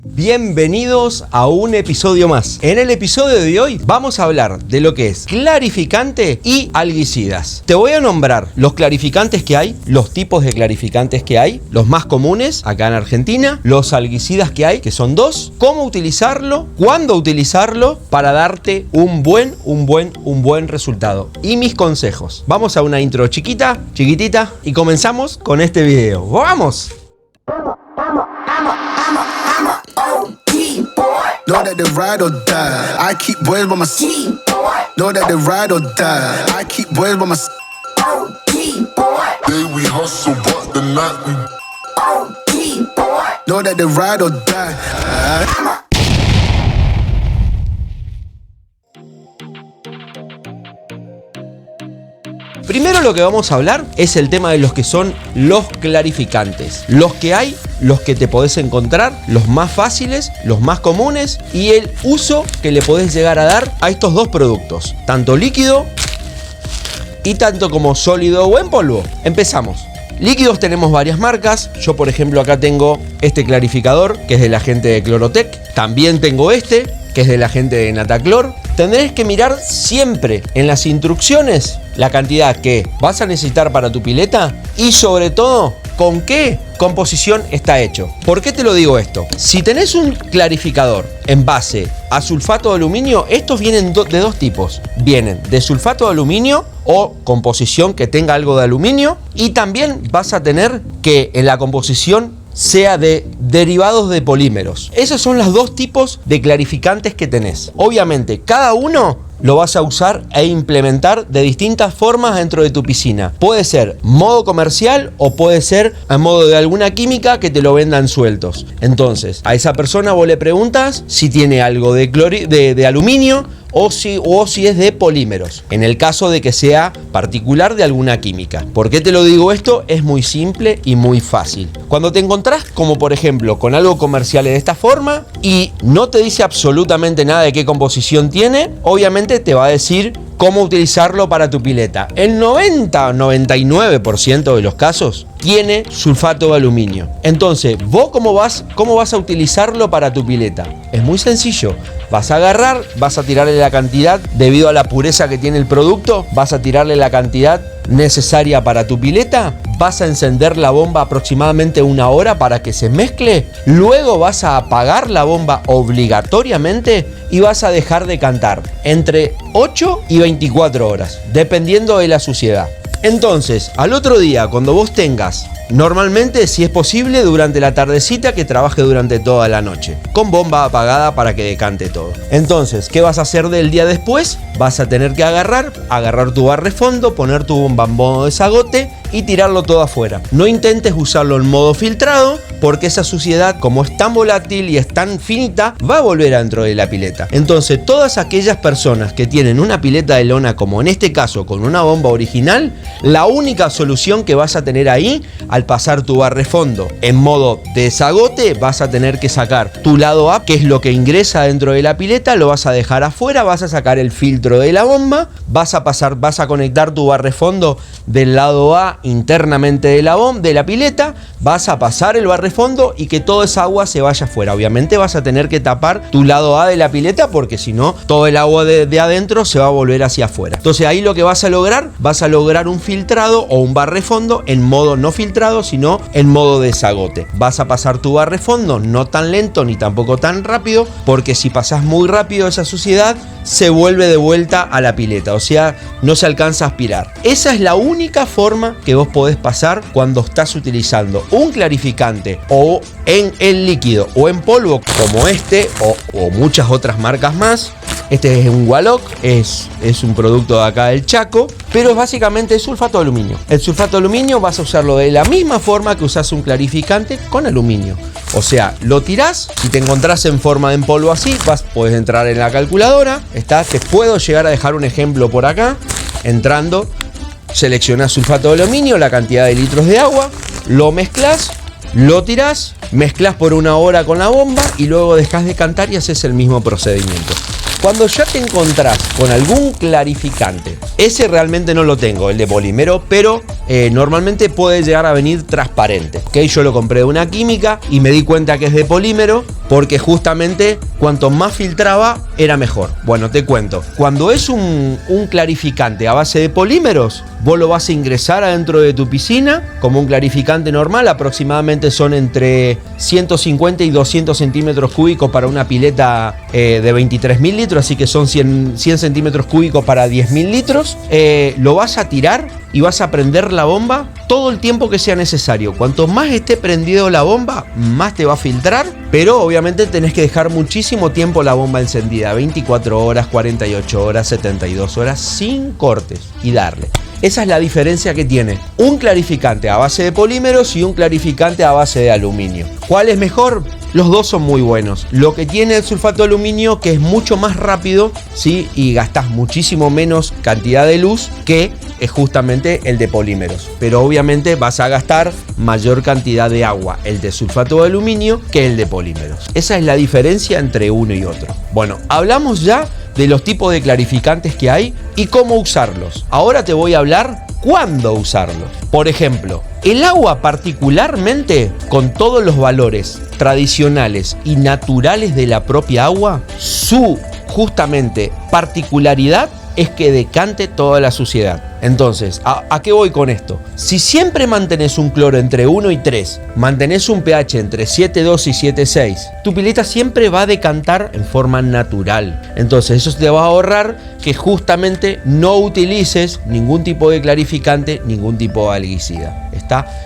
Bienvenidos a un episodio más. En el episodio de hoy vamos a hablar de lo que es clarificante y algicidas. Te voy a nombrar los clarificantes que hay, los tipos de clarificantes que hay, los más comunes acá en Argentina, los algicidas que hay, que son dos, cómo utilizarlo, cuándo utilizarlo para darte un buen resultado y mis consejos. Vamos a una intro chiquitita y comenzamos con este video. ¡Vamos! Know that they ride or die. I keep boys by my side. Know that they ride or die. I keep boys by my side. Day we hustle, but the night we Know that they ride or die. Primero lo que vamos a hablar es el tema de los que son los clarificantes. Los que hay, los que te podés encontrar, los más fáciles, los más comunes y el uso que le podés llegar a dar a estos dos productos, tanto líquido y tanto como sólido o en polvo. Empezamos. Líquidos tenemos varias marcas. Yo por ejemplo acá tengo este clarificador que es de la gente de Clorotec. También tengo este que es de la gente de Nataclor. Tendrás que mirar siempre en las instrucciones la cantidad que vas a necesitar para tu pileta y sobre todo con qué composición está hecho. ¿Por qué te lo digo esto? Si tenés un clarificador en base a sulfato de aluminio, estos vienen de dos tipos. Vienen de sulfato de aluminio o composición que tenga algo de aluminio y también vas a tener que en la composición sea de derivados de polímeros. Esos son los dos tipos de clarificantes que tenés. Obviamente, cada uno lo vas a usar e implementar de distintas formas dentro de tu piscina. Puede ser modo comercial o puede ser a modo de alguna química que te lo vendan sueltos. Entonces, a esa persona vos le preguntas si tiene algo de aluminio o si es de polímeros, en el caso de que sea particular de alguna química. ¿Por qué te lo digo esto? Es muy simple y muy fácil. Cuando te encontrás, como por ejemplo, con algo comercial de esta forma y no te dice absolutamente nada de qué composición tiene, obviamente te va a decir cómo utilizarlo para tu pileta. El 99% de los casos tiene sulfato de aluminio. Entonces, ¿vos cómo vas a utilizarlo para tu pileta? Es muy sencillo. Vas a agarrar, vas a tirarle la cantidad, debido a la pureza que tiene el producto, vas a tirarle la cantidad necesaria para tu pileta, vas a encender la bomba aproximadamente 1 hora para que se mezcle, luego vas a apagar la bomba obligatoriamente y vas a dejar de cantar entre 8 y 24 horas, dependiendo de la suciedad. Entonces, al otro día, cuando vos tengas, normalmente, si es posible, durante la tardecita, que trabaje durante toda la noche, con bomba apagada para que decante todo. Entonces, ¿qué vas a hacer del día después? Vas a tener que agarrar tu barrefondo, poner tu bomba en modo desagote y tirarlo todo afuera. No intentes usarlo en modo filtrado, porque esa suciedad, como es tan volátil y es tan finita, va a volver adentro de la pileta. Entonces, todas aquellas personas que tienen una pileta de lona, como en este caso con una bomba original, la única solución que vas a tener ahí, al pasar tu barrefondo en modo desagote, vas a tener que sacar tu lado A, que es lo que ingresa dentro de la pileta, lo vas a dejar afuera, vas a sacar el filtro de la bomba, vas a conectar tu barrefondo del lado A internamente de la pileta, vas a pasar el barrefondo y que toda esa agua se vaya afuera. Obviamente vas a tener que tapar tu lado A de la pileta, porque si no, todo el agua de adentro se va a volver hacia afuera. Entonces ahí lo que vas a lograr un filtrado o un barrefondo en modo no filtrado, sino en modo desagote. Vas a pasar tu barrefondo no tan lento ni tampoco tan rápido, porque si pasas muy rápido esa suciedad se vuelve de vuelta a la pileta, o sea, no se alcanza a aspirar. Esa es la única forma que vos podés pasar cuando estás utilizando un clarificante o en el líquido o en polvo como este o muchas otras marcas más. Este es un Waloc, es un producto de acá del Chaco, pero básicamente es sulfato de aluminio. El sulfato de aluminio vas a usarlo de la misma forma que usás un clarificante con aluminio. O sea, lo tirás, si te encontrás en forma de en polvo así, podés entrar en la calculadora, te puedo llegar a dejar un ejemplo por acá. Entrando, seleccionás sulfato de aluminio, la cantidad de litros de agua, lo mezclas, lo tirás, mezclas por 1 hora con la bomba y luego dejás de cantar y haces el mismo procedimiento. Cuando ya te encontrás con algún clarificante, ese realmente no lo tengo, el de polímero, pero normalmente puede llegar a venir transparente. ¿Okay? Yo lo compré de una química y me di cuenta que es de polímero porque justamente cuanto más filtraba era mejor. Bueno, te cuento, cuando es un clarificante a base de polímeros, vos lo vas a ingresar adentro de tu piscina como un clarificante normal, aproximadamente son entre 150 y 200 centímetros cúbicos para una pileta de 23.000 litros, así que son 100 centímetros cúbicos para 10.000 litros. Lo vas a tirar y vas a prender la bomba todo el tiempo que sea necesario. Cuanto más esté prendido la bomba, más te va a filtrar, pero obviamente tenés que dejar muchísimo tiempo la bomba encendida, 24 horas, 48 horas, 72 horas, sin cortes, y darle. Esa es la diferencia que tiene un clarificante a base de polímeros y un clarificante a base de aluminio. ¿Cuál es mejor? Los dos son muy buenos. Lo que tiene el sulfato de aluminio que es mucho más rápido, ¿sí? Y gastás muchísimo menos cantidad de luz que es justamente el de polímeros. Pero obviamente vas a gastar mayor cantidad de agua el de sulfato de aluminio que el de polímeros. Esa es la diferencia entre uno y otro. Bueno, hablamos ya de los tipos de clarificantes que hay y cómo usarlos. Ahora te voy a hablar cuándo usarlos. Por ejemplo, el agua, particularmente con todos los valores tradicionales y naturales de la propia agua, su justamente particularidad es que decante toda la suciedad. Entonces, ¿a qué voy con esto? Si siempre mantenés un cloro entre 1 y 3, mantenés un pH entre 7,2 y 7,6, tu pileta siempre va a decantar en forma natural. Entonces, eso te va a ahorrar que justamente no utilices ningún tipo de clarificante, ningún tipo de algicida.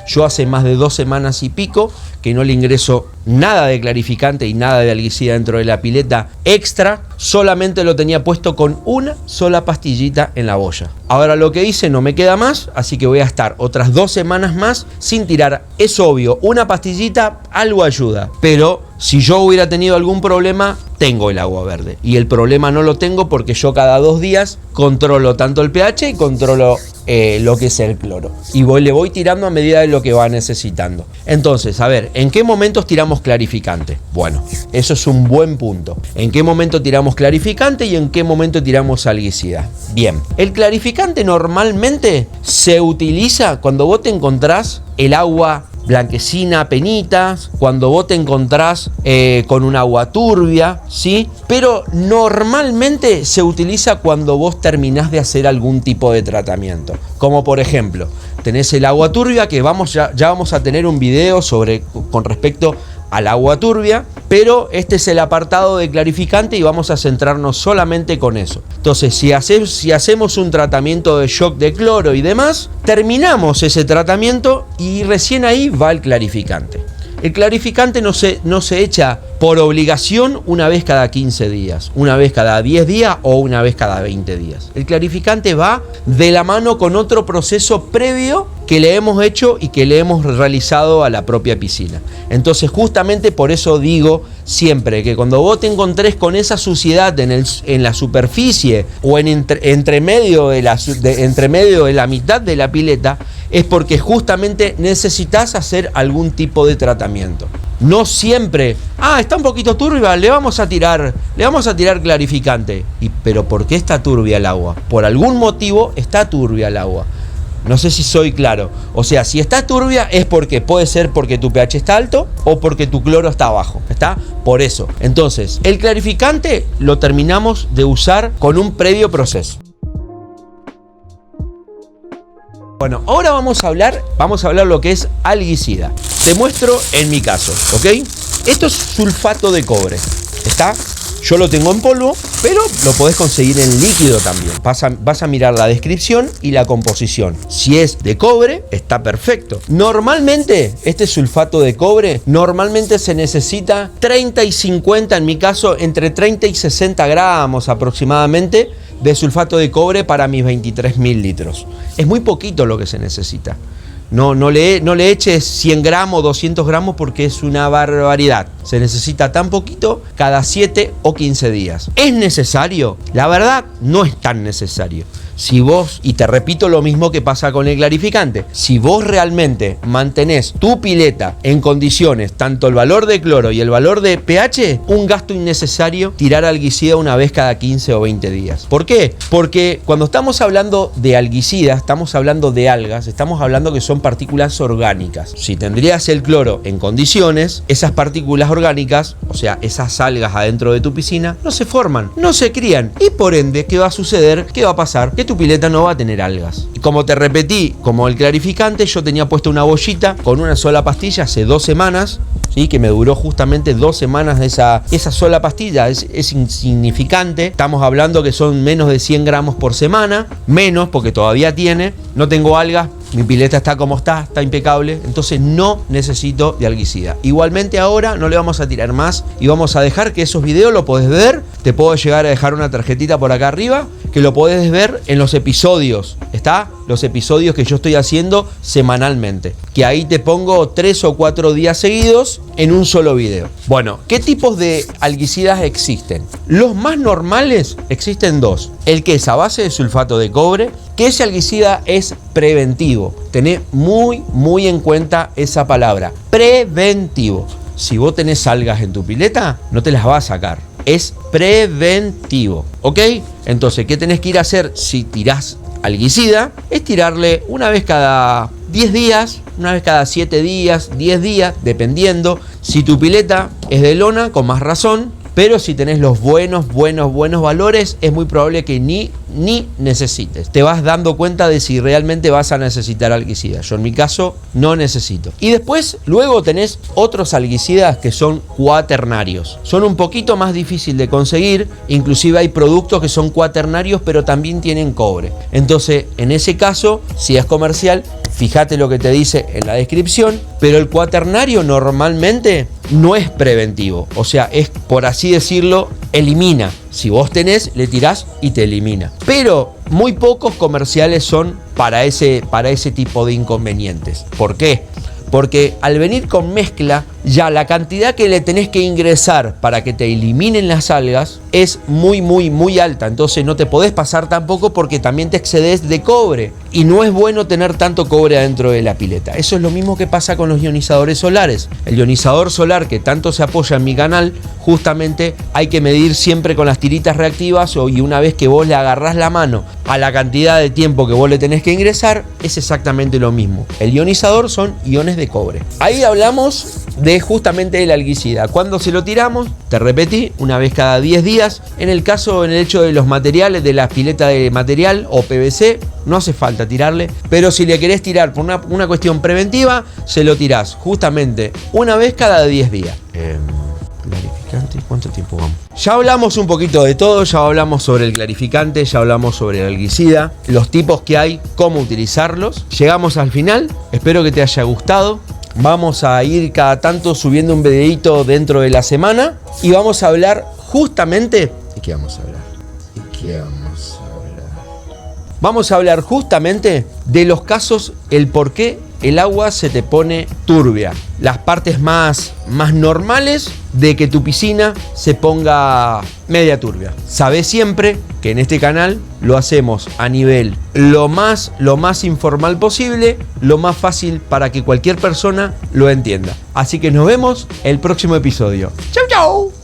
Yo hace más de 2 semanas y pico que no le ingreso nada de clarificante y nada de algicida dentro de la pileta extra, solamente lo tenía puesto con una sola pastillita en la boya. Ahora lo que hice no me queda más, así que voy a estar otras 2 semanas más sin tirar. Es obvio, una pastillita algo ayuda, pero si yo hubiera tenido algún problema, tengo el agua verde. Y el problema no lo tengo porque yo cada 2 días controlo tanto el pH y controlo lo que es el cloro. Y le voy tirando a medida de lo que va necesitando. Entonces, a ver, ¿en qué momentos tiramos clarificante? Bueno, eso es un buen punto. ¿En qué momento tiramos clarificante y en qué momento tiramos algicida? Bien, el clarificante normalmente se utiliza cuando vos te encontrás el agua blanquecina, penitas, cuando vos te encontrás con un agua turbia, ¿sí? Pero normalmente se utiliza cuando vos terminás de hacer algún tipo de tratamiento. Como por ejemplo, tenés el agua turbia, que ya vamos a tener un video con respecto al agua turbia, pero este es el apartado de clarificante y vamos a centrarnos solamente con eso. Entonces, si hacemos un tratamiento de shock de cloro y demás, terminamos ese tratamiento y recién ahí va el clarificante. El clarificante no se echa por obligación una vez cada 15 días, una vez cada 10 días o una vez cada 20 días. El clarificante va de la mano con otro proceso previo que le hemos hecho y que le hemos realizado a la propia piscina. Entonces, justamente por eso digo siempre que cuando vos te encontrés con esa suciedad en la superficie o entre medio de la mitad de la pileta, es porque justamente necesitas hacer algún tipo de tratamiento. No siempre, está un poquito turbia, le vamos a tirar clarificante. ¿Pero por qué está turbia el agua? Por algún motivo está turbia el agua. No sé si soy claro. O sea, si está turbia es porque puede ser porque tu pH está alto o porque tu cloro está bajo. ¿Está? Por eso. Entonces, el clarificante lo terminamos de usar con un previo proceso. Bueno, ahora vamos a hablar lo que es algicida. Te muestro en mi caso, ¿ok? Esto es sulfato de cobre. ¿Está? Yo lo tengo en polvo, pero lo podés conseguir en líquido también. Vas a mirar la descripción y la composición. Si es de cobre, está perfecto. Normalmente, este sulfato de cobre, normalmente se necesita 30 y 50, en mi caso, entre 30 y 60 gramos aproximadamente de sulfato de cobre para mis 23.000 litros. Es muy poquito lo que se necesita. No le eches 100 gramos, 200 gramos porque es una barbaridad. Se necesita tan poquito cada 7 o 15 días. ¿Es necesario? La verdad, no es tan necesario. Si vos, y te repito lo mismo que pasa con el clarificante, si vos realmente mantenés tu pileta en condiciones, tanto el valor de cloro y el valor de pH, un gasto innecesario tirar alguicida una vez cada 15 o 20 días. ¿Por qué? Porque cuando estamos hablando de alguicida, estamos hablando de algas, estamos hablando que son partículas orgánicas. Si tendrías el cloro en condiciones, esas partículas orgánicas, o sea, esas algas adentro de tu piscina, no se forman, no se crían, y por ende, ¿qué va a suceder? ¿Qué va a pasar? Que tu pileta no va a tener algas. Y como te repetí, como el clarificante, yo tenía puesta una bollita con una sola pastilla hace 2 semanas, ¿sí? Que me duró justamente 2 semanas de esa sola pastilla. Es insignificante, estamos hablando que son menos de 100 gramos por semana, menos porque todavía tiene, no tengo algas, mi pileta está como está impecable, entonces no necesito de alguicida. Igualmente ahora no le vamos a tirar más y vamos a dejar que esos videos lo podés ver, te puedo llegar a dejar una tarjetita por acá arriba, que lo podés ver en los episodios, ¿está? Los episodios que yo estoy haciendo semanalmente, que ahí te pongo 3 o 4 días seguidos en un solo video. Bueno, ¿qué tipos de alguicidas existen? Los más normales existen 2, el que es a base de sulfato de cobre, que ese alguicida es preventivo. Tené muy en cuenta esa palabra, preventivo. Si vos tenés algas en tu pileta, no te las vas a sacar. Es preventivo, ¿ok? Entonces, ¿qué tenés que ir a hacer si tirás alguicida? Es tirarle una vez cada 10 días, una vez cada 7 días, 10 días, dependiendo. Si tu pileta es de lona, con más razón. Pero si tenés los buenos valores, es muy probable que ni necesites. Te vas dando cuenta de si realmente vas a necesitar alguicida. Yo en mi caso no necesito. Y después, luego tenés otros alguicidas que son cuaternarios. Son un poquito más difícil de conseguir. Inclusive hay productos que son cuaternarios, pero también tienen cobre. Entonces, en ese caso, si es comercial, fíjate lo que te dice en la descripción. Pero el cuaternario normalmente no es preventivo. O sea, es, por así decirlo, elimina. Si vos tenés, le tirás y te elimina. Pero muy pocos comerciales son para ese tipo de inconvenientes. ¿Por qué? Porque al venir con mezcla, ya la cantidad que le tenés que ingresar para que te eliminen las algas es muy alta. Entonces no te podés pasar tampoco porque también te excedes de cobre. Y no es bueno tener tanto cobre adentro de la pileta. Eso es lo mismo que pasa con los ionizadores solares. El ionizador solar que tanto se apoya en mi canal, justamente hay que medir siempre con las tiritas reactivas y una vez que vos le agarrás la mano a la cantidad de tiempo que vos le tenés que ingresar, es exactamente lo mismo. El ionizador son iones de cobre. Ahí hablamos de justamente el alguicida. Cuando se lo tiramos, te repetí, una vez cada 10 días. En el hecho de los materiales, de la pileta de material o PVC, no hace falta tirarle, pero si le querés tirar por una cuestión preventiva, se lo tirás justamente una vez cada 10 días. Clarificante, ¿cuánto tiempo vamos? Ya hablamos un poquito de todo, ya hablamos sobre el clarificante, ya hablamos sobre el alguicida, los tipos que hay, cómo utilizarlos. Llegamos al final, espero que te haya gustado. Vamos a ir cada tanto subiendo un videito dentro de la semana y vamos a hablar justamente... ¿De qué vamos a hablar? Vamos a hablar justamente de los casos, el por qué el agua se te pone turbia. Las partes más normales de que tu piscina se ponga media turbia. Sabés siempre que en este canal lo hacemos a nivel lo más informal posible, lo más fácil para que cualquier persona lo entienda. Así que nos vemos el próximo episodio. ¡Chau, chau!